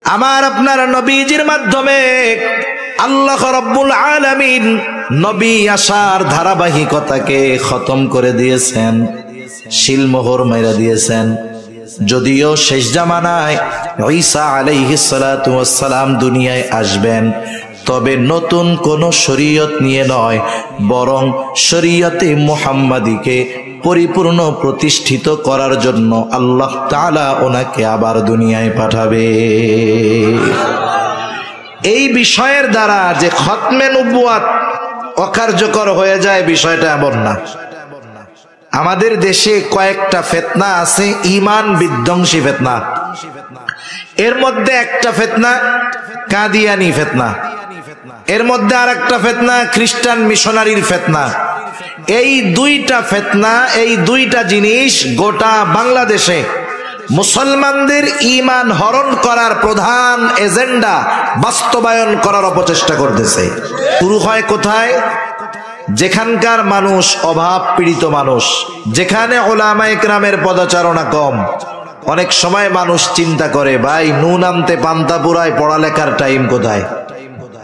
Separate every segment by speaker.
Speaker 1: আমার আপনার নবীজির মাধ্যমে আল্লাহ রাব্বুল আলামিন নবী আসার ধারাবাহিকতাকে খতম করে দিয়েছেন, শিলমোহর মেরে দিয়েছেন। যদিও শেষ জামানায় ঈসা আলাইহিস সালাতু ওয়াস সালাম দুনিয়ায় আসবেন, তবে নতুন কোন শরীয়ত নিয়ে নয়, বরং শরীয়তে মুহাম্মাদীকে পরিপূর্ণ প্রতিষ্ঠিত করার জন্য আল্লাহ তাআলা ওনাকে আবার দুনিয়ায় পাঠাবে। এই বিষয়ের দ্বারা যে খতমে নবুয়াত অকার্যকর হয়ে যায় বিষয়টা এমন না। আমাদের দেশে কয়েকটা ফিতনা আছে, ঈমান বিধ্বংসী ফিতনা। এর মধ্যে একটা ফিতনা কাদিয়ানি ফিতনা, এর মধ্যে আরেকটা ফিতনা খ্রিস্টান মিশনারির ফিতনা। এই দুইটা ফিতনা, এই দুইটা জিনিস গোটা বাংলাদেশে মুসলমানদের ঈমান হরণ করার প্রধান এজেন্ডা বাস্তবায়ন করার অপচেষ্টা করতেছে। শুরু হয় কোথায়? যেখানকার মানুষ অভাব পীড়িত মানুষ, যেখানে উলামায়ে কেরামের পদচারণা কম। অনেক সময় মানুষ চিন্তা করে, ভাই নুন আনতে পান্তা পুরায়, পড়ালেখার টাইম কোথায়?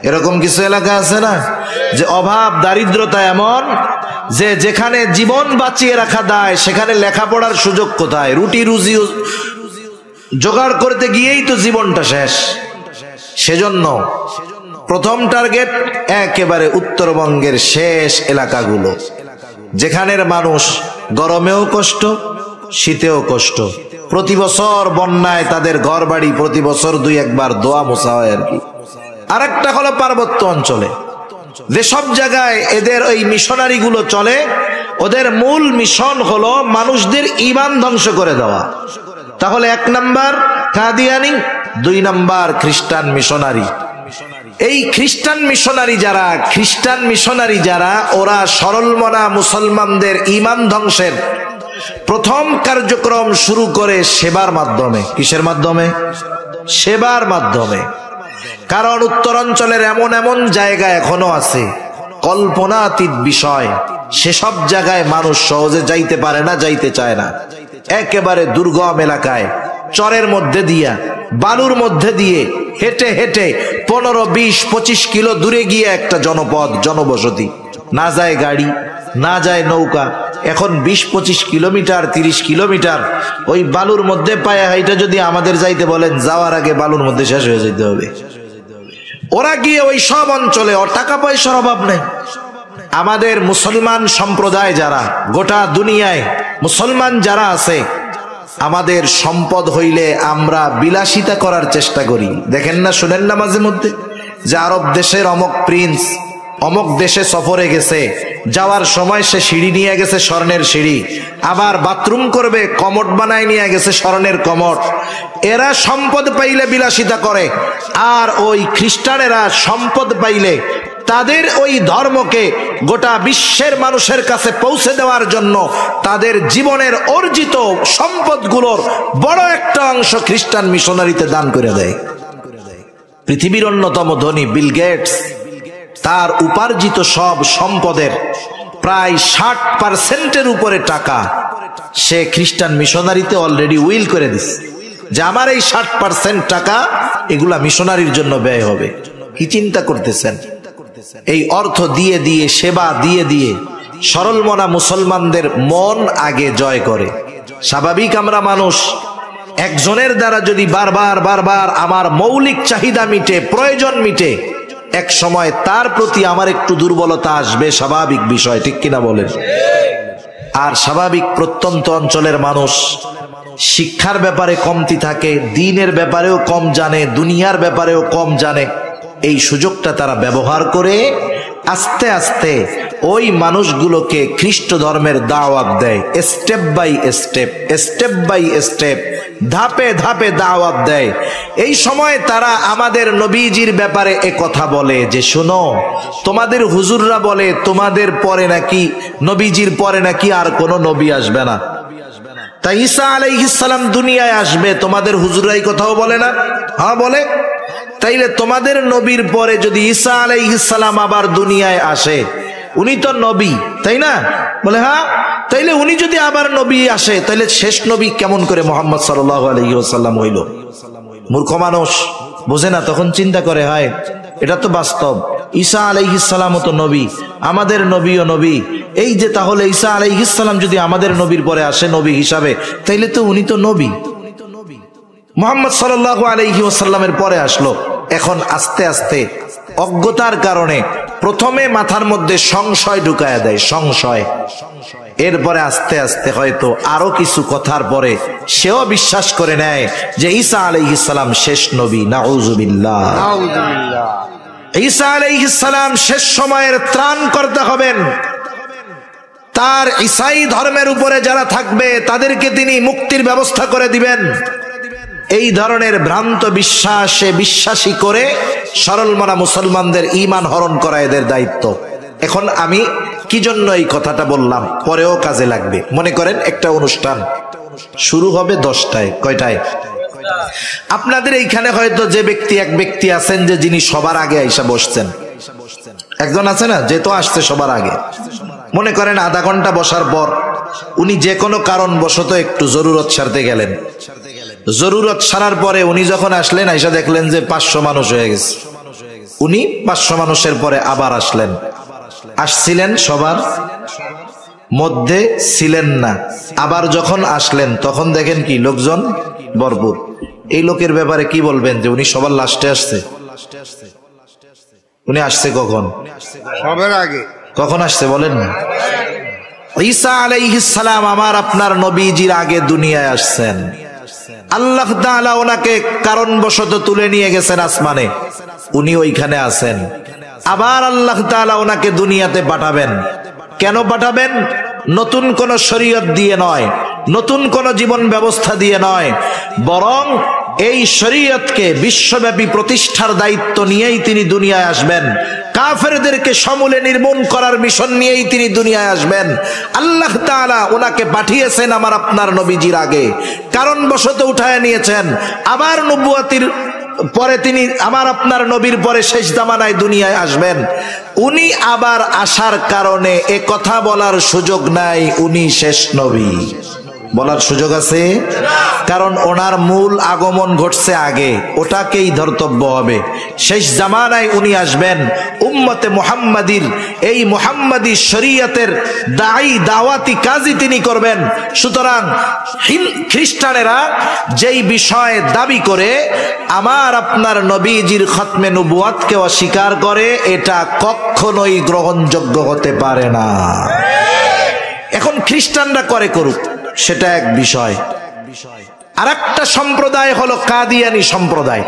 Speaker 1: এরকম কিছু এলাকা আছে না, যে অভাব দারিদ্রতা এমন যে যেখানে জীবন বাঁচিয়ে রাখা দায়, সেখানে লেখাপড়ার সুযোগ কোথায়? রুটি রুজি জোগাড় করতে গিয়েই তো জীবনটা শেষ। সেজন্য প্রথম টার্গেট একেবারে উত্তরবঙ্গের শেষ এলাকাগুলো, যেখানের মানুষ গরমেও কষ্ট, শীতেও কষ্ট। প্রতি বছর বন্যায় তাদের ঘর বাড়ি প্রতি বছর দুই একবার দোয়া মোছা হয় আর কি। আরেকটা হলো পার্বত্য অঞ্চলে, যেসব জায়গায় এদের ওই মিশনারি গুলো চলে, ওদের মূল মিশন হলো মানুষদের ঈমান ধ্বংস করে দেওয়া। তাহলে এক নাম্বার কাদিয়ানি, দুই নাম্বার খ্রিস্টান মিশনারি। এই খ্রিস্টান মিশনারি যারা ওরা সরলমনা মুসলমানদের ঈমান ধ্বংসের প্রথম কার্যক্রম শুরু করে সেবার মাধ্যমে। কিসের মাধ্যমে? সেবার মাধ্যমে। কারণ উত্তরাঞ্চলের এমন এমন জায়গা এখনো আছে কল্পনাতীত বিষয়, সেসব জায়গায় মানুষ সহজে যাইতে পারে না, যাইতে চায় না। একেবারে দুর্গম এলাকায় চরের মধ্যে দিয়া, বালুর মধ্যে দিয়ে হেঁটে হেঁটে 15, 20, 25 কিলো দূরে গিয়ে একটা জনপদ, জনবসতি। না যায় গাড়ি, না যায় নৌকা। এখন 20-25 কিলোমিটার, 30 কিলোমিটার ওই বালুর মধ্যে পায়ে হাইটা যদি আমাদের যাইতে বলেন, যাওয়ার আগে বালুর মধ্যে শেষ হয়ে যেতে হবে। ওরা গিয়ে ওই সব অঞ্চলে, ওর টাকা পয়সার অভাব নেই। আমাদের মুসলমান সম্প্রদায় যারা গোটা দুনিয়ায় মুসলমান যারা আছে, আমাদের সম্পদ হইলে আমরা বিলাসিতা করার চেষ্টা করি। দেখেন না, শুনেন না মাঝে মধ্যে যে আরব দেশের অমক প্রিন্স অমক দেশে সফরে গেছে, যাওয়ার সময় সে সিঁড়ি নিয়ে গেছে, স্বর্ণের সিঁড়ি। আবার বাথরুম করবে, কমোড বানায় নিয়ে গেছে, স্বর্ণের কমোড। এরা সম্পদ পাইলে বিলাসিতা করে, আর ওই খ্রিস্টানেরা সম্পদ পাইলে তাদের ওই ধর্মকে গোটা বিশ্বের মানুষের কাছে পৌঁছে দেওয়ার জন্য তাদের জীবনের অর্জিত সম্পদগুলোর বড় একটা অংশ খ্রিস্টান মিশনারিতে দান করে দেয়। পৃথিবীর অন্যতম ধনী বিল গেটস, তার উপার্জিত সব সম্পদের প্রায় 60% উপরে টাকা সে খ্রিস্টান মিশনারিতে অলরেডি উইল করে দিচ্ছে, যে আমার এই 60% টাকা এগুলা মিশনারির জন্য ব্যয় হবে। কি চিন্তা করতেছেন? এই অর্থ দিয়ে দিয়ে, সেবা দিয়ে দিয়ে সরল মনা মুসলমানদের মন আগে জয় করে। স্বাভাবিক আমরা মানুষ, একজনের দ্বারা যদি বারবার বারবার আমার মৌলিক চাহিদা মিটে, প্রয়োজন মিটে, এক সময় তার প্রতি আমার একটু দুর্বলতা আসবে, স্বাভাবিক বিষয়, ঠিক কিনা বলেন? আর স্বাভাবিক প্রত্যন্ত অঞ্চলের মানুষ শিক্ষার ব্যাপারে কমতি থাকে, দ্বীনের ব্যাপারেও কম জানে, দুনিয়ার ব্যাপারেও কম জানে। এই সুযোগটা তারা ব্যবহার করে আস্তে আস্তে ওই মানুষগুলোকে খ্রিস্ট ধর্মের দাওয়াত দেয়। স্টেপ বাই স্টেপ, ধাপে ধাপে দাওয়াত দেয়। এই সময় তারা আমাদের নবীজির ব্যাপারে এ কথা বলে যে, শোনো, তোমাদের হুজুররা বলে তোমাদের পরে নাকি, নবীজির পরে নাকি আর কোনো নবী আসবে না। তাই ঈসা আলাইহিস সালাম দুনিয়ায় আসবে, তোমাদের হুজুররাই কথাও বলে না? হ্যাঁ বলে। তাইলে তোমাদের নবীর পরে যদি ঈসা আলাইহিস সালাম আবার দুনিয়ায় আসে, উনি তো নবী, তাই না? বলে হ্যাঁ। তাইলে উনি যদি আবার নবী আসে, তাহলে শেষ নবী কেমন করে মুহাম্মদ সাল্লাল্লাহু আলাইহি ওয়াসাল্লাম হইল? মূর্খ মানুষ। বোঝে না, তখন চিন্তা করে, হয় এটা তো বাস্তব, ঈসা আলাইহিস সালাম তো নবী, আমাদের নবীও নবী। এই যে তাহলে ঈসা আলাইহিস সালাম যদি আমাদের নবীর পরে আসে নবী হিসাবে, তাইলে তো উনি তো নবী। মুহাম্মদ সাল্লাল্লাহু আলাইহি ওয়াসাল্লামের পরে আসলো। এখন আস্তে আস্তে অজ্ঞতার কারণে প্রথমে মাথার মধ্যে সংশয় ঢুকায়া দেয়, সংশয়। এরপরে আস্তে আস্তে হয়তো আরো কিছু কথার পরে সেও বিশ্বাস করে নেয় যে ঈসা আলাইহিস সালাম শেষ নবী। নাউযুবিল্লাহ। ঈসা আলাইহিস সালাম শেষ সময়ের ত্রাণকর্তা হবেন। তার ঈসাই ধর্মের উপরে যারা থাকবে তাদেরকে তিনি মুক্তির ব্যবস্থা করে দিবেন। এই ধরনের ভ্রান্ত বিশ্বাসে বিশ্বাসী করে সরল মনা মুসলমানদের ঈমান হরণ করা এদের দায়িত্ব। এখন আমি কি জন্য এই কথাটা বললাম, পরেও কাজে লাগবে। মনে করেন একটা অনুষ্ঠান শুরু হবে 10টায়, কয়টায়? আপনাদের এইখানে হয়তো যে ব্যক্তি, এক ব্যক্তি আছেন যে যিনি সবার আগে আইসা বসছেন, একজন আছে না যে তো আসছে সবার আগে। মনে করেন আধা ঘন্টা বসার পর উনি যে কোনো কারণ বশত একটু জরুরত সারতে গেলেন। জরুরত সারার পরে উনি যখন আসলেন, আইসা দেখলেন যে 500 মানুষ হয়ে গেছে। উনি 500 মানুষের পরে আবার আসলেন, আসছিলেন সবার মধ্যে ছিলেন না। আবার যখন আসলেন তখন দেখেন কি লোকজন ভরপুর। এই লোকের ব্যাপারে কি বলবেন যে উনি সবার লাস্টে আসছে? উনি আসছে কখন?
Speaker 2: সবার আগে।
Speaker 1: কখন আসছে বলেন না? ঈসা আলাইহিস সালাম আমার আপনার নবীজির আগে দুনিয়ায় আসছেন। আল্লাহ তাআলা ওনাকে কারণবশত তুলে নিয়ে গেছেন আসমানে, উনি ওইখানে আছেন। আবার আল্লাহ তাআলা ওনাকে দুনিয়াতে পাঠাবেন। কেন পাঠাবেন? নতুন কোন শরীয়ত দিয়ে নয়, নতুন কোন জীবন ব্যবস্থা দিয়ে নয়, বরং এই শরীয়তকে বিশ্বব্যাপী প্রতিষ্ঠার দায়িত্ব নিয়েই তিনি দুনিয়ায় আসবেন। কাফেরদেরকে সমূলে নির্মূল করার মিশন নিয়েই তিনি দুনিয়ায় আসবেন। আল্লাহ তাআলা ওনাকে পাঠিয়েছেন আমার আপনার নবীজির আগে, কারণবশত উঠায় নিয়েছেন। আবার নবুয়তির পরে তিনি আমার আপনার নবীর পরে শেষ জামানায় দুনিয়ায় আসবেন। উনি আবার আসার কারণে এ কথা বলার সুযোগ নাই উনি শেষ নবী। বলার সুযোগ আছে? কারণ ওনার মূল আগমন ঘটছে আগে, ওটাকেই ধর্তব্য হবে। শেষ জামানায় উনি আসবেন, উম্মতে মুহাম্মাদির এই মুহাম্মাদি শরীয়তের দাওয়াতি কাজই তিনি করবেন। সুতরাং খ্রিস্টানেরা যেই বিষয়ে দাবি করে আমার আপনার নবীজির খতমে নবুয়াতকে অস্বীকার করে, এটা কখনোই গ্রহণযোগ্য হতে পারে না। এখন খ্রিস্টানরা করে করুক, সেটা এক বিষয়। আরেকটা সম্প্রদায় হলো কাদিয়ানী সম্প্রদায়,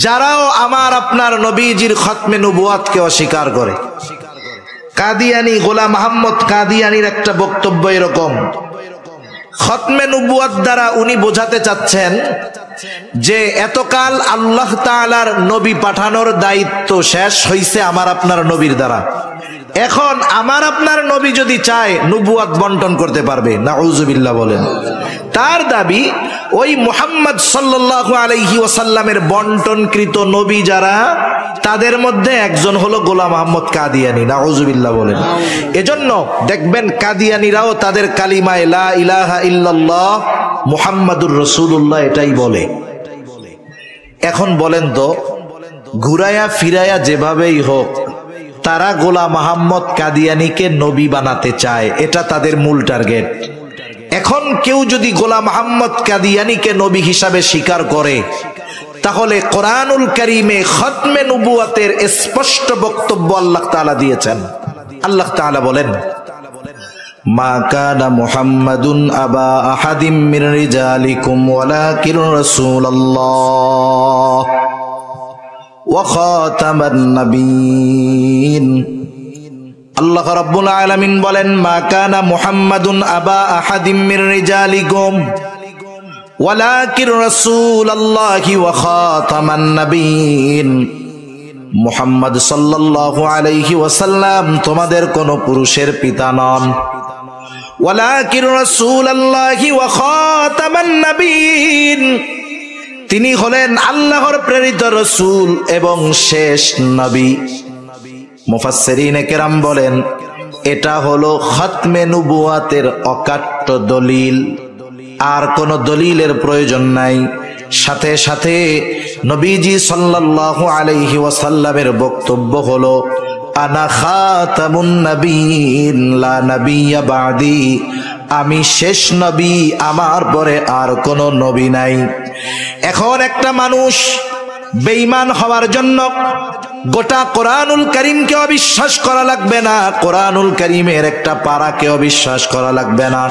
Speaker 1: যারাও আমার আপনার নবীজির খতমে নবুয়াতকে অস্বীকার করে। কাদিয়ানী গোলাম আহমদ কাদিয়ানীর একটা বক্তব্য এরকম, খতমে নবুয়াত দ্বারা উনি বোঝাতে চাচ্ছেন যে এতকাল আল্লাহ তাআলার নবী পাঠানোর দায়িত্ব শেষ হইছে আমার আপনার নবীর দ্বারা। এখন আমার আপনার নবী যদি চায় নবুয়াত বন্টন করতে পারবে। নাউযুবিল্লাহ বলেন। তার দাবি ওই মুহাম্মদ সাল্লাল্লাহু আলাইহি ওয়াসাল্লামের বন্টনকৃত নবী যারা, তাদের মধ্যে একজন হলো গোলাম আহমদ কাদিয়ানী। নাউযুবিল্লাহ বলেন। এজন্য দেখবেন কাদিয়ানীরাও তাদের কালিমায়ে লা ইলাহা ইল্লাল্লাহ মুহাম্মাদুর রাসূলুল্লাহ এটাই বলে। এখন বলেন তো, ঘুরায়া ফিরায়া যেভাবেই হোক তারা গোলাম আহমদ কাদিয়ানীকে নবী বানাতে চায়, এটা তাদের মূল টার্গেট। এখন কেউ যদি গোলাম আহমদ কাদিয়ানীকে নবী হিসাবে স্বীকার করে, তাহলে কোরআনুল কারীমে খতমে নবুয়াতের স্পষ্ট বক্তব্য আল্লাহ তাআলা দিয়েছেন। আল্লাহ তাআলা বলেন, মা কানা মুহাম্মাদুন আবা আহাদিম মির রিজালিকুম ওয়ালাকিন রাসূলুল্লাহ ওয়া খাতামান নাবিয়্যিন। আল্লাহ রাব্বুল আলামিন বলেন, মা কানা মুহাম্মাদুন আবা আহাদিম মির রিজালিকুম ওয়ালাকিন রাসূলুল্লাহি ওয়া খাতামান নাবিয়্যিন। মুহাম্মদ সাল্লাল্লাহু আলাইহি ওয়াসাল্লাম তোমাদের কোন পুরুষের পিতা নন। ওয়ালাকিন রাসূলুল্লাহি ওয়া খাতামান নাবিয়্যিন, তিনি হলেন আল্লাহর প্রেরিত রাসূল এবং শেষ নবী। মুফাসসিরিনে কেরাম বলেন, এটা হলো খতমে নবুয়াতের অকাট্য দলিল, আর কোন দলিলের প্রয়োজন নাই। সাথে সাথে নবীজি সাল্লাল্লাহু আলাইহি ওয়াসাল্লামের বক্তব্য হলো, আনা খাতামুন নবিয়্যিন লা নাবিয়্যা বাদি, আমি শেষ নবী, আমার পরে আর কোনো নবী নাই। এখন একটা মানুষ বেঈমান হওয়ার জন্য গোটা কোরআনুল কারীমকে অবিশ্বাস করা লাগবে না, কোরআনুল কারীমের একটা পারাকে অবিশ্বাস করা লাগবে না,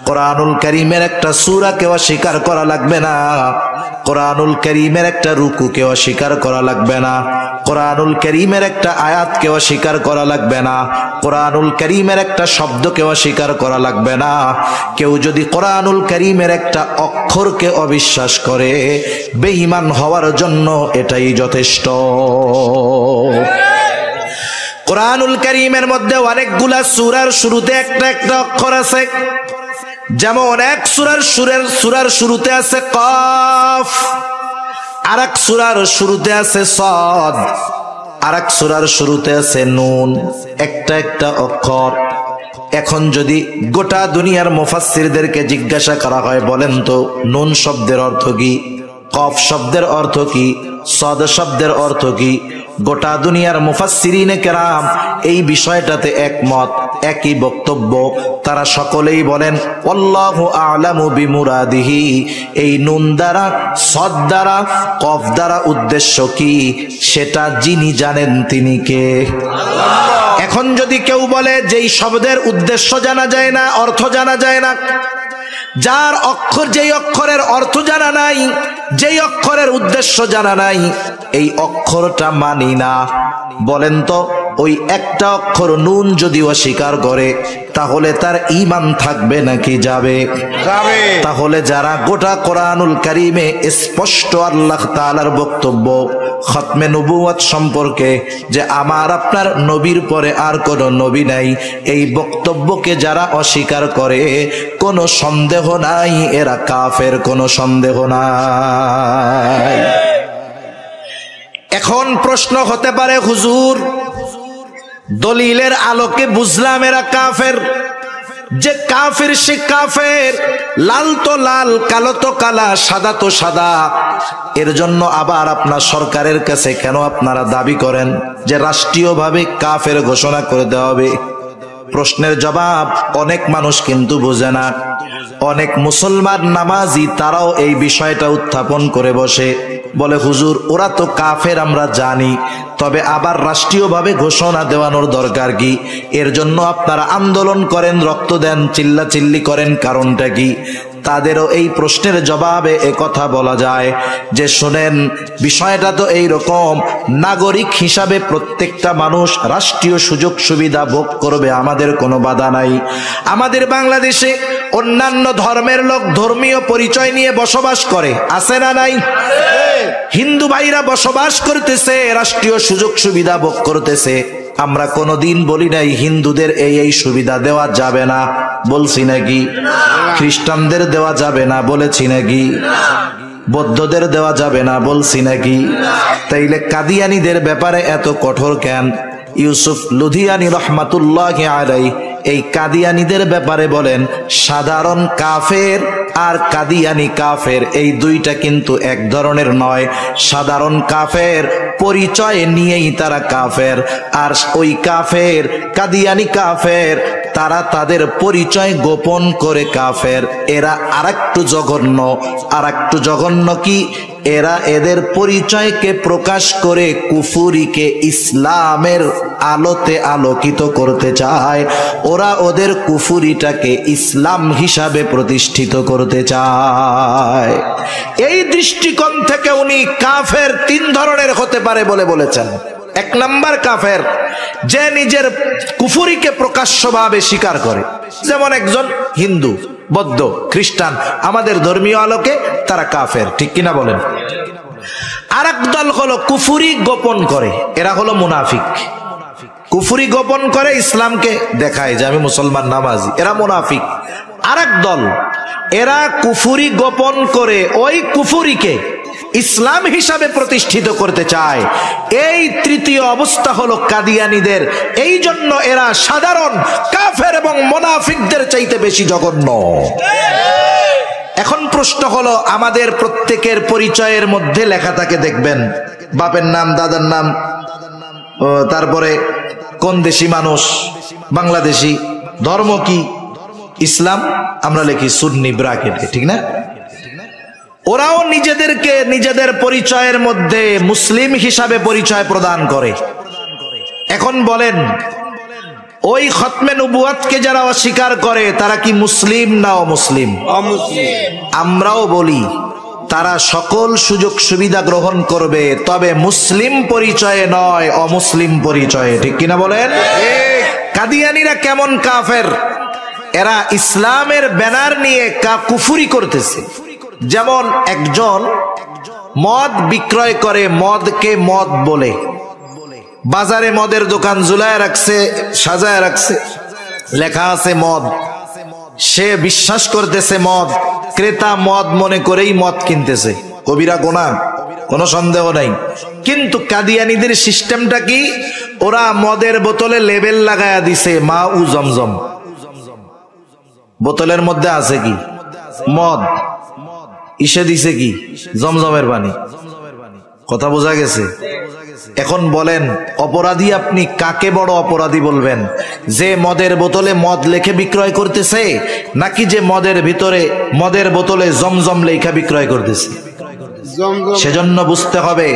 Speaker 1: কোরআনুল কারীমের একটা সূরাকে অস্বীকার করা লাগবে না, কোরআনুল কারীমের একটা রুকুকে অস্বীকার করা লাগবে না, কোরআনুল কারীমের একটা আয়াতকে অস্বীকার করা লাগবে না, কোরআনুল কারীমের একটা শব্দকে অস্বীকার করা লাগবে না। কেউ যদি কোরআনুল কারীমের একটা অক্ষরকে অবিশ্বাস করে, বেঈমান হওয়ার জন্য এটাই যথেষ্ট। কোরআনুল কারীমের মধ্যে অনেকগুলা সূরার শুরুতে একটা একটা অক্ষর আছে। যেমন এক সূরার শুরুতে আছে কফ, আরেক সূরার শুরুতে আছে সদ, আরেক সূরার শুরুতে আছে নুন, একটা একটা অক্ষর। এখন যদি গোটা দুনিয়ার মুফাসসিরদেরকে জিজ্ঞাসা করা হয়, বলেন তো নুন শব্দের অর্থ কি, কফ শব্দের অর্থ কি, সদ শব্দের অর্থ কি, গোটা দুনিয়ার মুফাসসিরিনে কেরাম এই বিষয়টাতে একমত, একই বক্তব্য। তারা সকলেই বলেন আল্লাহু আ'লামু বিমুরাদিহি, এই নুন দ্বারা, সদ দ্বারা, কফ দ্বারা উদ্দেশ্য কি সেটা যিনি জানেন তিনি কে? এখন যদি কেউ বলে যে এই শব্দের উদ্দেশ্য জানা যায় না, অর্থ জানা যায় না, যার অক্ষর, যেই অক্ষরের অর্থ জানা নাই, যেই অক্ষরের উদ্দেশ্য জানা নাই, এই অক্ষরটা মানি না, বলেন তো ওই একটা অক্ষর নুন যদি অস্বীকার করে তাহলে তার ঈমান থাকবে নাকি যাবে? তাহলে যারা গোটা কোরআনুল কারীমে স্পষ্ট আল্লাহ তাআলার বক্তব্য খতমে নবুয়ত সম্পর্কে যে আমার আপনার নবীর পরে আর কোনো নবী নাই, এই বক্তব্যকে যারা অস্বীকার করে, কোনো সন্দেহ নাই এরা কাফের, কোনো সন্দেহ নাই। এখন প্রশ্ন হতে পারে, হুজুর দলিলের আলোকে বুঝলাম এরা কাফের, যে কাফের সে কাফের, লাল তো লাল, কালো তো কালা, সাদা তো সাদা, এর জন্য আবার আপনার সরকারের কাছে কেন আপনারা দাবি করেন যে রাষ্ট্রীয়ভাবে কাফের ঘোষণা করে দেওয়া হবে? প্রশ্নের জবাব অনেক মানুষ কিন্তু বোঝে না। অনেক মুসলমান নামাজি তারাও এই বিষয়টা উত্থাপন করে বসে, বলে হুজুর ওরা তো কাফের আমরা জানি, তবে আবার রাষ্ট্রীয়ভাবে ঘোষণা দেওয়ানোর দরকার কি? এর জন্য আপনারা আন্দোলন করেন, রক্ত দেন, চিল্লাচিল্লি করেন, কারণটা কি? তাদেরও এই প্রশ্নের জবাবে একথা বলা যায় যে শোনেন, বিষয়টা তো এই রকম, নাগরিক হিসাবে প্রত্যেকটা মানুষ রাষ্ট্রীয় সুযোগ সুবিধা ভোগ করবে, আমাদের কোনো বাধা নাই। আমাদের বাংলাদেশে অন্যান্য ধর্মের লোক ধর্মীয় পরিচয় নিয়ে বসবাস করে, আছে না নাই? হিন্দু ভাইরা বসবাস করতেছে, রাষ্ট্রীয় সুযোগ সুবিধা ভোগ করতেছে। আমরা কোনোদিন বলি নাই হিন্দুদের এই এই সুবিধা দেওয়া যাবে না, বলছি নাকি? খ্রিস্টানদের দেওয়া যাবে না বলেছি নাকি? বৌদ্ধদের দেওয়া যাবে না বলছি নাকি? তাইলে কাদিয়ানীদের ব্যাপারে এত কঠোর কেন? ইউসুফ লুধিয়ানি রহমাতুল্লাহি আলাইহি এই কাদিয়ানীদের ব্যাপারে বলেন, সাধারণ কাফের আর কাদিয়ানি কাফের এই দুইটা কিন্তু এক ধরনের নয়। সাধারণ কাফের পরিচয় নিয়েই তারা কাফের, আর ওই কাফের কাদিয়ানি কাফের তারা তাদের পরিচয় গোপন করে কাফের। এরা আরেকটু জঘন্য, আরেকটু জঘন্য কি? এরা এদের পরিচয়কে প্রকাশ করে কুফুরিকে ইসলামের আলোতে আলোকিত করতে চায়। ওরা ওদের কুফুরিটাকে ইসলাম হিসাবে প্রতিষ্ঠিত করতে চায়। এই দৃষ্টিকোণ থেকে উনি কাফের তিন ধরনের হতে পারে বলে বলেছেন। এক নাম্বার কাফের, যে নিজের কুফুরিকে প্রকাশ্যভাবে স্বীকার করে, যেমন একজন হিন্দু, বৌদ্ধ, খ্রিস্টান, আমাদের ধর্মীয় আলোকে তারা কাফের, ঠিক কিনা বলেন? আরেক দল হলো কুফুরি গোপন করে, এরা হলো মুনাফিক। কুফুরি গোপন করে, ইসলামকে দেখায় যে আমি মুসলমান নামাজি, এরা মুনাফিক। আরেক দল, এরা কুফুরি গোপন করে ওই কুফুরিকে ইসলাম হিসাবে প্রতিষ্ঠিত করতে চায়। এই তৃতীয় অবস্থা হলো কাদিয়ানীদের। এই জন্য এরা সাধারণ কাফের এবং মুনাফিকদের চাইতে বেশি জঘন্য। এখন প্রশ্ন হলো, আমাদের প্রত্যেকের পরিচয়ের মধ্যে লেখা থাকে দেখবেন, বাপের নাম, দাদার নাম, তারপরে কোন দেশি মানুষ, বাংলাদেশি, ধর্ম কি, ইসলাম, আমরা লিখি সুন্নি ব্রাকেটে, ঠিক না? ওরাও নিজেদেরকে নিজেদের পরিচয়ের মধ্যে মুসলিম হিসাবে পরিচয় প্রদান করে। এখন বলেন, ওই খতমে নবুয়াতকে যারা অস্বীকার করে তারা কি মুসলিম না অমুসলিম? আমরাও বলি তারা সকল সুযোগ সুবিধা গ্রহণ করবে, তবে মুসলিম পরিচয়ে নয়, অমুসলিম পরিচয়ে, ঠিক কিনা বলেন? কাদিয়ানীরা কেমন কাফের, এরা ইসলামের ব্যানার নিয়ে কুফরি করতেছে। যেমন একজন মদ বিক্রয় করে, মদকে মদ বলে, বাজারে মদের দোকান ঝুলায় রাখছে, সাজায় রাখছে, লেখা আছে মদ, সে বিশ্বাস করতেছে মদ, ক্রেতা মদ মনে করেই মদ কিনতেছে, কবিরা গুনাহ, কোনো সন্দেহ নাই। কিন্তু কাদিয়ানীদের সিস্টেমটা কি, ওরা মদের বোতলে লেবেল লাগায়া দিছে মা উ জমজম, বোতলের মধ্যে আছে কি মদ, ইসে দিছে কি জমজমের পানি। কথা বোঝা গেছে? এখন বলেন, অপরাধী আপনি কাকে বড় অপরাধী বলবেন, যে মদের বোতলে মদ লেখে বিক্রয় করতেছে, নাকি যে মদের বোতলে জমজম লেখা বিক্রয় করতেছে? সেজন্য বুঝতে হবে,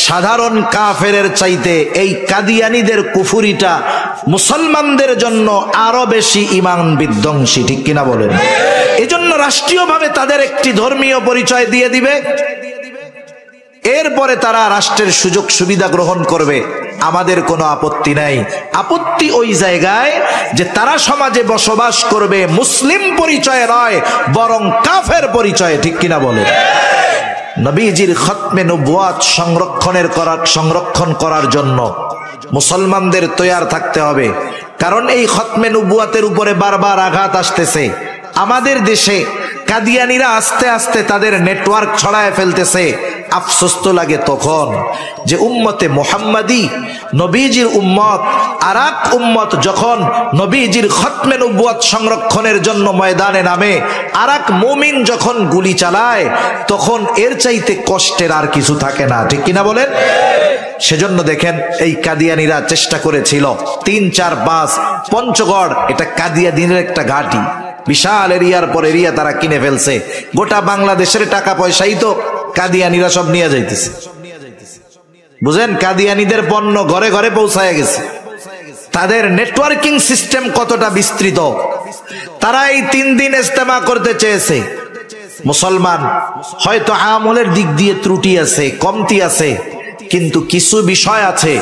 Speaker 1: সাধারণ কাফেরের চাইতে এই কাদিয়ানীদের কুফুরিটা মুসলমানদের জন্য আরো বেশি ঈমান বিধ্বংসী, ঠিক কিনা বলেন? এজন্য রাষ্ট্রীয়ভাবে তাদের একটি ধর্মীয় পরিচয় দিয়ে দিবে, এরপরে তারা রাষ্ট্রের সুযোগ সুবিধা গ্রহণ করবে, আমাদের কোনো আপত্তি নাই। আপত্তি ওই জায়গায় যে তারা সমাজে বসবাস করবে মুসলিম পরিচয়ে নয়, বরং কাফের পরিচয়ে, ঠিক কিনা বলেন? নবীজির খতমে নবুয়াত সংরক্ষণ করার জন্য মুসলমানদের তৈয়ার থাকতে হবে, কারণ এই খতমে নবুয়াতের উপরে বারবার আঘাত আসতেছে। আমাদের দেশে কাদিয়ানীরা আস্তে আস্তে তাদের নেটওয়ার্ক ছড়ায় ফেলতেছে। আফসোস তো লাগে তখন যে উম্মতে মুহাম্মাদি, নবীজির উম্মত, আরাক উম্মত যখন নবীজির খতমে নবুয়াত সংরক্ষণের জন্য ময়দানে নামে, আরাক মুমিন যখন গুলি চালায়, তখন এর চাইতে কষ্টের আর কিছু থাকে না, ঠিক কিনা বলেন? সেজন্য দেখেন, এই কাদিয়ানীরা চেষ্টা করেছিল 3, 4, 5 পঞ্চগড়, এটা কাদিয়ানীদের একটা ঘাঁটি, বিশাল এরিয়ার পর এরিয়া তারা কিনে ফেলছে। গোটা বাংলাদেশের টাকা পয়সাই তো কাদিয়ানীরা সব নিয়ে যাইতেছে, বুঝেন? কাদিয়ানীদের পণ্য ঘরে ঘরে পৌঁছায় গেছে। তাদের নেটওয়ার্কিং সিস্টেম কতটা বিস্তৃত। তারা এই 3 দিন ইজতেমা করতে চেয়েছে। মুসলমান হয়তো আমলের দিক দিয়ে ত্রুটি আছে, কমতি আছে, কিন্তু কিছু বিষয় আছে,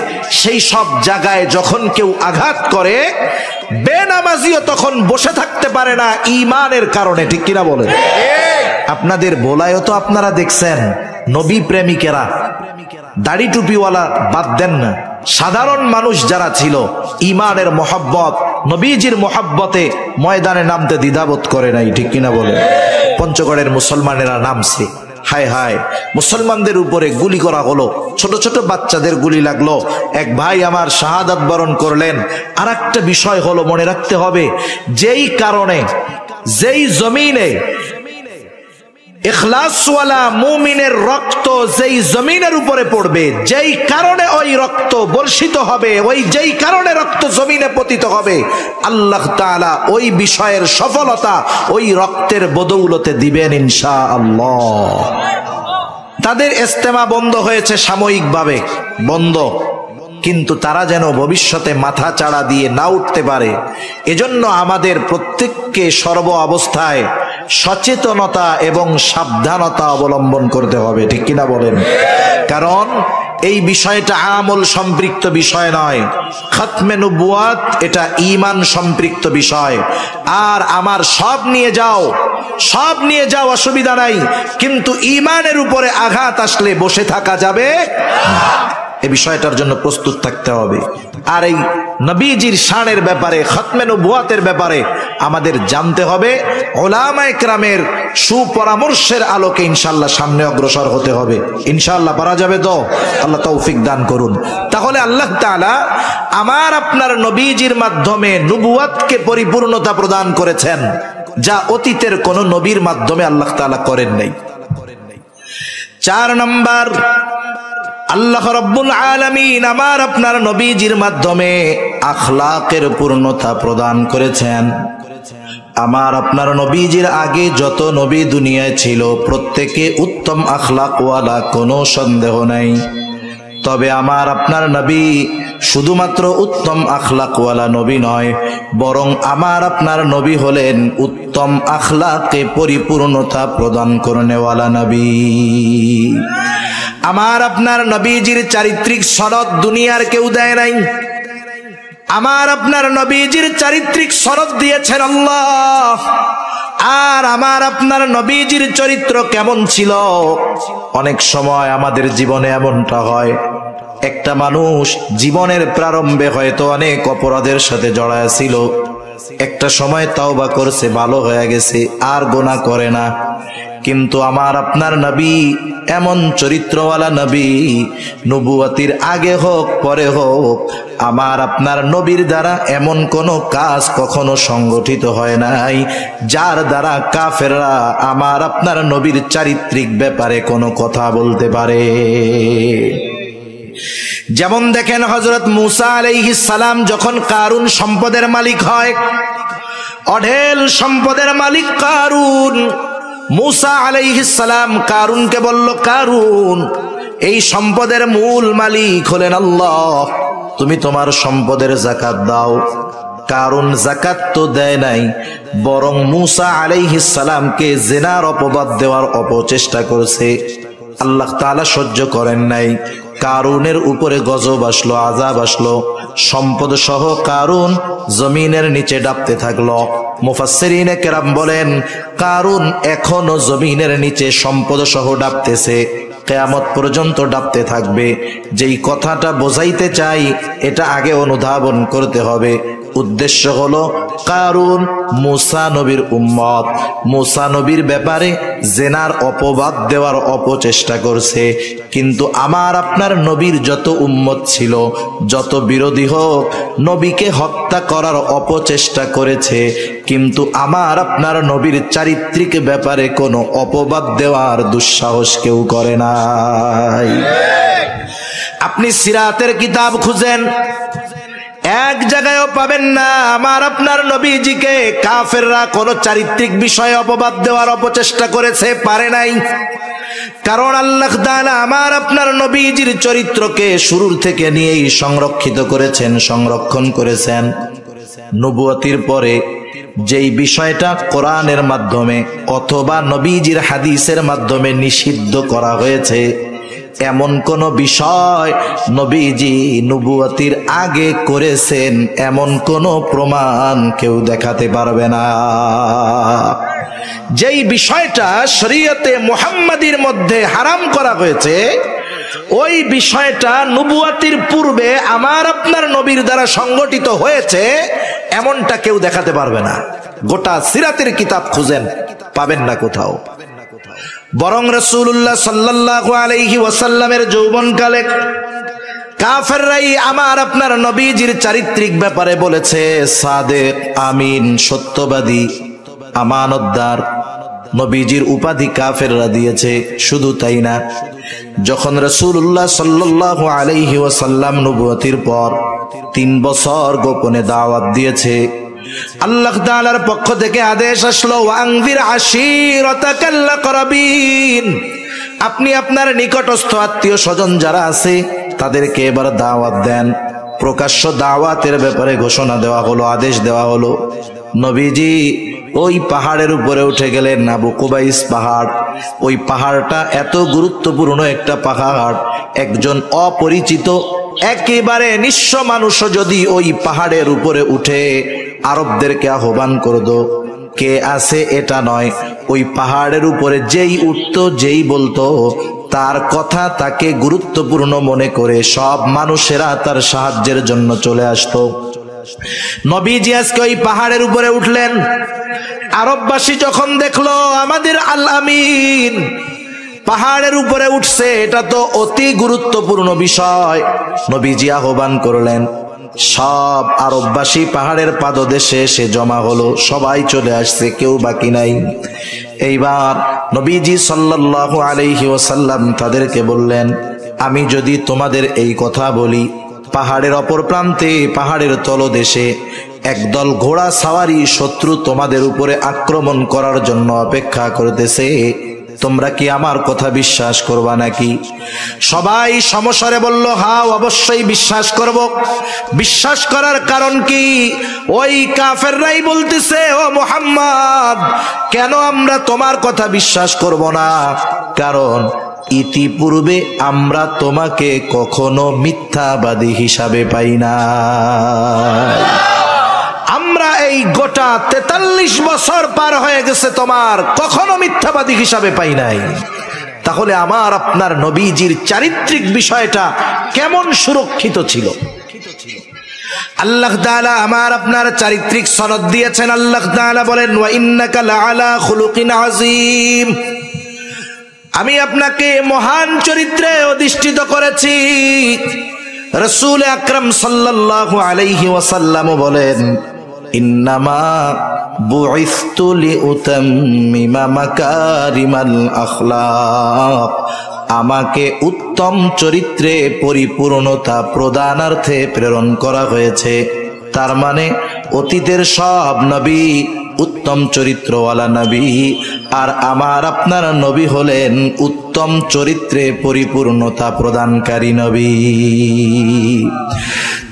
Speaker 1: সেই সব জায়গায় যখন কেউ আঘাত করে, বেনামাজিও তখন বসে থাকতে পারে না ঈমানের কারণে, ঠিক কিনা বলেন? আপনাদের বলায়ও তো আপনারা দেখছেন, নবী প্রেমিকেরা, দাড়ি টুপিওয়ালা বাদ দেন না, সাধারণ মানুষ যারা ছিল, ঈমানের মহব্বত, নবীজির মহব্বতে ময়দানে নামতে দ্বিধাবোধ করে নাই, ঠিক কিনা বলেন? পঞ্চগড়ের মুসলমানেরা নামছে। হায় হায়, মুসলমানদের উপরে গুলি করা হলো, ছোট ছোট বাচ্চাদের গুলি লাগলো। এক ভাই আমার শাহাদাত বরণ করলেন। আর একটা বিষয় হলো, মনে রাখতে হবে, যেই কারণে, যেই জমিনে ইখলাসওয়ালা মুমিনের রক্ত যেই জমিনের উপরে পড়বে, যেই কারণে ওই রক্ত বর্ষিত হবে, ওই যেই কারণে রক্ত জমিনে পতিত হবে, আল্লাহ তাআলা ওই বিষয়ের সফলতা ওই রক্তের বদৌলতে দিবেন ইনশাআল্লাহ। তাদের ইজতেমা বন্ধ হয়েছে, সাময়িকভাবে বন্ধ, কিন্তু তারা যেন ভবিষ্যতে মাথা চাড়া দিয়ে না উঠতে পারে, এজন্য আমাদের প্রত্যেককে সর্ব অবস্থায় সচেতনতা এবং সাবধানতা অবলম্বন করতে হবে, ঠিক কিনা বলেন? কারণ এই বিষয়টা আমল সম্পৃক্ত বিষয় নয়, খতমে নবুয়াত এটা ঈমান সম্পৃক্ত বিষয়। আর আমার সব নিয়ে যাও, অসুবিধা নাই, কিন্তু ঈমানের উপরে আঘাত আসলে বসে থাকা যাবে না। এই বিষয়টার জন্য প্রস্তুত থাকতে হবে। আর এই নবীজির শানের ব্যাপারে, খতমে নবুয়াতের ব্যাপারে আমাদের জানতে হবে, উলামায়ে কেরামের সুপরামর্শের আলোকে ইনশাআল্লাহ সামনে অগ্রসর হতে হবে। ইনশাআল্লাহ পারা যাবে তো? আল্লাহ তৌফিক দান করুন। তাহলে আল্লাহ তাআলা আমার আপনার নবীজির মাধ্যমে নবুয়াতকে পরিপূর্ণতা প্রদান করেছেন। যা অতীতের কোন নবীর মাধ্যমে আল্লাহ তাআলা করেন নাই। 4 নাম্বার, আল্লাহ রাব্বুল আলামিন আমার আপনার নবীজির মাধ্যমে আখলাকের পূর্ণতা প্রদান করেছেন। আমার আপনার নবীজির আগে যত নবী দুনিয়ায় ছিল প্রত্যেকে উত্তম আখলাকওয়ালা, কোনো সন্দেহ নাই। তবে আমার আপনার নবী শুধুমাত্র উত্তম আখলাকওয়ালা নবী নয়, বরং আমার আপনার নবী হলেন উত্তম আখলাকে পরিপূর্ণতা প্রদান করনেওয়ালা নবী। আমার আপনার নবীজির চারিত্রিক সনদ দুনিয়ার কেউ দেয় নাই। আমার আপনার নবীজির চারিত্রিক সনদ দিয়েছেন আল্লাহ। আর আমার আপনার নবীজির চরিত্র কেমন ছিল? অনেক সময় আমাদের জীবনে এমনটা হয়, একটা মানুষ জীবনের প্রারম্ভে হয়তো অনেক অপরাধের সাথে জড়ায় ছিল, একটা সময় তাওবা করছে, ভালো হয়ে গেছে, আর গুনাহ করে না। কিন্তু আমার আপনার নবী এমন চরিত্রওয়ালা নবী, নবুয়তির আগে হোক পরে হোক আমার আপনার নবীর দ্বারা এমন কোনো কাজ কখনো সংগঠিত হয় নাই যার দ্বারা কাফেররা আমার আপনার নবীর চারিত্রিক ব্যাপারে কোনো কথা বলতে পারে। যেমন দেখেন, হযরত মূসা আলাইহিস সালাম যখন কারুন সম্পদের মালিক হয়, অঢেল সম্পদের মালিক কারুন, মূসা আলাইহিস সালাম কারুনকে বলল, কারুন, এই সম্পদের মূল মালিক হলেন আল্লাহ, তুমি তোমার সম্পদের যাকাত দাও। কারুন যাকাত তো দেয় নাই, বরং মূসা আলাইহিস সালামকে জিনার অপবাদ দেওয়ার অপচেষ্টা করেছে। আল্লাহ তাআলা সহ্য করেন নাই, কারুনের উপরে গজব আসলো, আযাব আসলো, সম্পদ সহ কারুন জমিনের নিচে ডাবতে থাকলো। মুফাসসিরিনে কেরাম বলেন, কারুন এখনো জমিনের নিচে সম্পদ সহ ডাবতেছে, কিয়ামত পর্যন্ত ডাবতে থাকবে। যেই কথাটা বোঝাইতে চাই এটা আগে অনুধাবন করতে হবে। উদ্দেশ্য হলো কারুন মূসা নবীর উম্মত, মূসা নবীর ব্যাপারে জেনার অপবাদ দেওয়ার অপচেষ্টা করছে। কিন্তু আমার আপনার নবীর যত উম্মত ছিল, যত বিরোধী হোক, নবীকে হত্যা করার অপচেষ্টা করেছে, কিন্তু আমার আপনার নবীর চারিত্রিক ব্যাপারে কোনো অপবাদ দেওয়ার দুঃসাহস কেউ করে নাই। আপনি সিরাতের কিতাব খুঁজেন, এক জায়গায়ও পাবেন না আমার আপনার নবীজিকে কাফেররা কোনো চারিত্রিক বিষয়ে অপবাদ দেওয়ার অপচেষ্টা করেছে, পারে নাই। কারণ আল্লাহ তাআলা আমার আপনার নবীজির চরিত্রকে শুরুর থেকে নিয়েই সংরক্ষিত করেছেন, সংরক্ষণ করেছেন। নবুয়তির পরে যেই বিষয়টা কোরআনের মাধ্যমে অথবা নবীজির হাদিসের মাধ্যমে নিষিদ্ধ করা হয়েছে, এমন কোন বিষয় নবীজি নবুয়তির আগে করেছেন এমন কোন প্রমাণ কেউ দেখাতে পারবে না। যেই বিষয়টা শরীয়তে মুহাম্মাদির মধ্যে হারাম করা হয়েছে, ওই বিষয়টা নবুয়তির পূর্বে আমার আপনার নবীর দ্বারা সংগঠিত হয়েছে এমনটা কেউ দেখাতে পারবে না। গোটা সিরাতের কিতাব খুঁজেন, পাবেন না কোথাও। বরং রাসূলুল্লাহ সাল্লাল্লাহু আলাইহি ওয়াসাল্লামের যৌবনকালে কাফেররাই আমার আপনার নবীজির চারিত্রিক ব্যাপারে বলেছে সাদেক, আমিন, সত্যবাদী, আমানতদার। নবীজির উপাধি কাফেররা দিয়েছে। শুধু তাই না, যখন রাসূলুল্লাহ সাল্লাল্লাহু আলাইহি ওয়াসাল্লাম নবুয়তির পর 3 বছর গোপনে দাওয়াত দিয়েছে, আল্লাহ তাআলার পক্ষ থেকে আদেশ আসলো, ওয়ানজির আশীরাতাকাল আকরাবিন, আপনি আপনার নিকটস্থ আত্মীয় স্বজন যারা আছে তাদেরকে এবার দাওয়াত দেন। প্রকাশ্য দাওয়াতের ব্যাপারে ঘোষণা দেওয়া হলো, আদেশ দেওয়া হলো। নবীজি ওই পাহাড়ের উপরে উঠে গেলেন, আবু কুবাইস পাহাড়। ওই পাহাড়টা এত গুরুত্বপূর্ণ একটা পাহাড়, একজন অপরিচিত একেবারে নিঃস্ব মানুষও যদি ওই পাহাড়ের উপরে উঠে আরবদেরকে আহ্বান করতো, কে আছে এটা নয়, ওই পাহাড়ের উপরে যেই উঠতো, যেই বলতো, তার কথা তাকে গুরুত্বপূর্ণ মনে করে সব মানুষেরা তার সাহায্যের জন্য চলে আসতো। নবীজি আজকে ওই পাহাড়ের উপরে উঠলেন। আরববাসী যখন দেখলো আমাদের আল আমিন পাহাড়ের উপরে উঠছে, এটা তো অতি গুরুত্বপূর্ণ বিষয়। নবীজি আহ্বান করলেন, সব আরববাসী পাহাড়ের পাদদেশে এসে জমা হলো, সবাই চলে আসছে, কেউ বাকি নাই। এইবার নবীজি সাল্লাল্লাহু আলাইহি ওয়াসাল্লাম তাদেরকে বললেন, আমি যদি তোমাদের এই কথা বলি, পাহাড়ের অপর প্রান্তে, পাহাড়ের তলদেশে একদল ঘোড়া সাওয়ারি শত্রু তোমাদের উপরে আক্রমণ করার জন্য অপেক্ষা করতেছে, তোমরা কি আমার কথা বিশ্বাস করবা নাকি? সবাই সমস্বরে বলল, হ্যাঁ অবশ্যই বিশ্বাস করব। বিশ্বাস করার কারণ কি? ওই কাফেররাই বলতেছে, ও মুহাম্মদ, কেন আমরা তোমার কথা বিশ্বাস করব না? কারণ ইতিপূর্বে আমরা তোমাকে কখনো মিথ্যাবাদী হিসাবে পাই না। আমরা এই গোটা 43 বছর পার হয়ে গেছে, তোমার কখনো মিথ্যাবাদী হিসাবে পাই নাই। তাহলে আমার আপনার নবীজির চারিত্রিক বিষয়টা কেমন সুরক্ষিত ছিল? আল্লাহ তাআলা আমার আপনার চারিত্রিক সনদ দিয়েছেন। আল্লাহ তাআলা বলেন, ওয়া ইন্নাকা লাআলা খুলুকিন আযীম, আমি আপনাকে মহান চরিত্রে অধিষ্ঠিত করেছি। রাসূল আকরাম সাল্লাল্লাহু আলাইহি ওয়াসাল্লাম বলেন, ইন্নামা বুইসতু লিউতাম্মিমা মাকারিমাল আখলাক, আমাকে উত্তম চরিত্রে পরিপূর্ণতা প্রদানার্থে প্রেরণ করা হয়েছে। তার মানে অতীতের সব নবী উত্তম চরিত্রওয়ালা নবী, আর আমার আপনার নবী হলেন উত্তম চরিত্রে পরিপূর্ণতা প্রদানকারী নবী।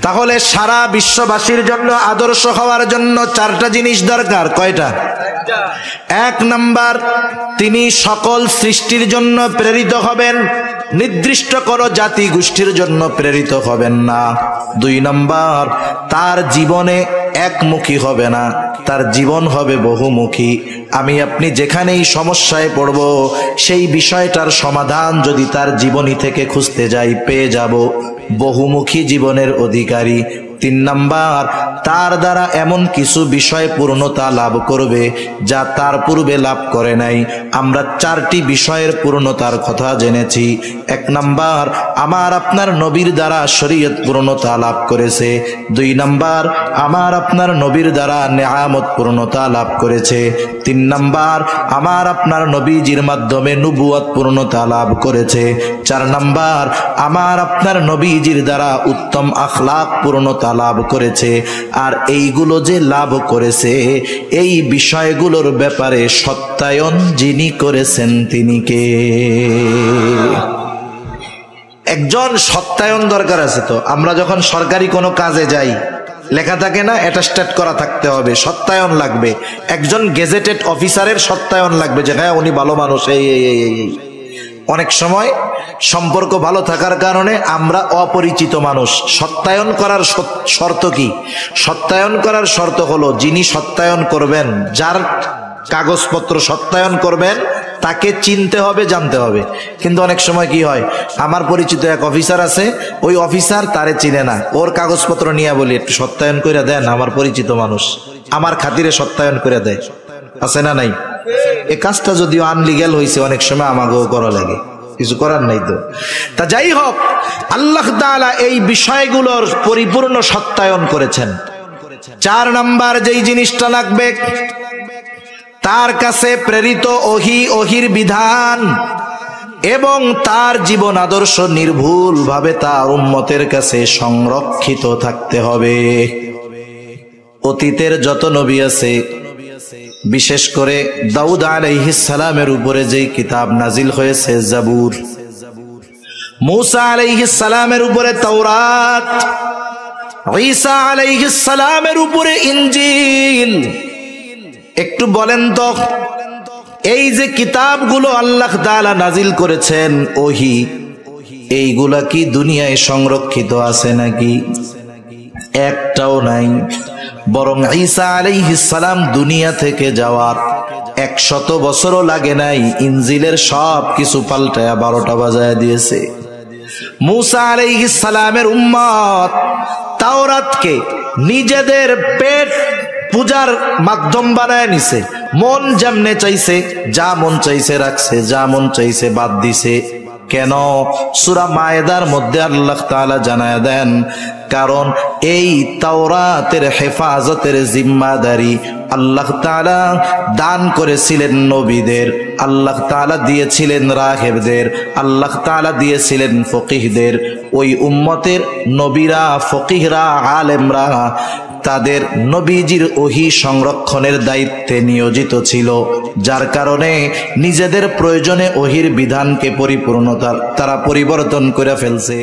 Speaker 1: তাহলে সারা বিশ্ববাসীর জন্য আদর্শ হওয়ার জন্য 4টা জিনিস দরকার। কয়টা? 1 নাম্বার, তিনি সকল সৃষ্টির জন্য প্রেরিত হবেন, নির্দিষ্ট কোনো জাতি গোষ্ঠীর জন্য প্রেরিত হবেন না। 2 নাম্বার, তার জীবনে একমুখী হবে না, তার জীবন হবে বহুমুখী। আমি আপনি যেখানেই সমস্যায় পড়ব, সেই বিষয়টার সমাধান যদি তার জীবনী থেকে খুঁজতে যাই, পেয়ে যাব। বহুমুখী জীবনের অধিকারী। 3 নাম্বার, তার দ্বারা এমন কিছু বিষয় পূর্ণতা লাভ করবে যা তার পূর্বে লাভ করে নাই। আমরা 4টি বিষয়ের পূর্ণতার কথা জেনেছি। 1 নাম্বার, আমার আপনার নবীর দ্বারা শরীয়ত পূর্ণতা লাভ করেছে। 2 নাম্বার, আমার আপনার নবীর দ্বারা নেয়ামত পূর্ণতা লাভ করেছে। 3 নাম্বার, আমার আপনার নবীজির মাধ্যমে নবুয়ত পূর্ণতা লাভ করেছে। 4 নাম্বার, আমার আপনার নবীজির দ্বারা উত্তম আখলাক পূর্ণতা লাভ করেছে। আর এইগুলো যে লাভ করেছে, এই বিষয়গুলোর ব্যাপারে সত্যায়ন যিনি করেছেন তিনি কে? একজন সত্যায়ন দরকার আছে। তো আমরা যখন সরকারি কোনো কাজে যাই, লেখা থাকে না, অ্যাটাস্টেড করা থাকতে হবে, সত্যায়ন লাগবে। একজন গেজেটেড অফিসারের সত্যায়ন লাগবে যে হ্যাঁ উনি ভালো মানুষ। এই অনেক সময় সম্পর্ক ভালো থাকার কারণে আমরা অপরিচিত মানুষ। সত্যায়ন করার শর্ত কি? সত্যায়ন করার শর্ত হলো, যিনি সত্যায়ন করবেন, যার কাগজপত্র সত্যায়ন করবেন, তাকে চিনতে হবে, জানতে হবে। কিন্তু অনেক সময় কি হয়, আমার পরিচিত এক অফিসার আছে, ওই অফিসার তারে চিনে না, ওর কাগজপত্র নিয়ে বলি একটু সত্যায়ন করে দেন, আমার পরিচিত মানুষ, আমার খাতিরে সত্যায়ন করে দেয়। আছে না নাই? এই কাজটা যদিও আনলিগ্যাল হয়েছে, অনেক সময় আমাকেও করা লাগে, কিছু করার নাই। তো তা যাই হোক, আল্লাহ তাআলা এই বিষয়গুলোর পরিপূর্ণ সত্যায়ন করেছেন। 4 নাম্বার যেই জিনিসটা লাগবে, তার কাছে প্রেরিত ওহির বিধান এবং তার জীবন আদর্শ নির্ভুল ভাবে তার উম্মতের কাছে সংরক্ষিত থাকতে হবে। অতীতের যত নবী আছে, বিশেষ করে দাউদ আলাইহিস সালামের উপরে যেই কিতাব নাজিল হয়েছে জাবুর, মূসা আলাইহিস সালামের উপরে তাওরাত, ঈসা আলাইহিস সালামের উপরে ইনজিল। একটু বলেন তো, এই যে কিতাবগুলো আল্লাহ তাআলা নাজিল করেছেন, ওহী, এইগুলা কি দুনিয়ায় সংরক্ষিত আছে নাকি? একটাও নাই। বরং ঈসা আলাইহিস সালাম দুনিয়া থেকে যাওয়ার 100 বছরও লাগে নাই, ইনজিলের সব কিছু পাল্টায়া 12টা বাজায় দিয়েছে। মূসা আলাইহিস সালামের উম্মত তাওরাতকে নিজেদের পেট পূজার মাধ্যম বানায় নিছে। মন যেমনে চাইছে, যা মন চাইছে রাখছে, যা মন চাইছে বাদ দিছে। কেন? সূরা মায়েদার মধ্যে আল্লাহ তাআলা জানায় দেন, কারণ এই তাওরাতের হেফাজতের জিম্মাদারি আল্লাহ তাআলা দান করেছিলেন নবীদের, আল্লাহ তাআলা দিয়েছিলেন রাহেবদের, আল্লাহ তাআলা দিয়েছিলেন ফকিহদের। ওই উম্মতের নবীরা, ফকিহরা, আলেমরা তাদের নবীজির ওহী সংরক্ষণের দায়িত্বে নিয়োজিত ছিল, যার কারণে নিজেদের প্রয়োজনে ওহীর বিধানকে তারা পরিবর্তন করে ফেলছে।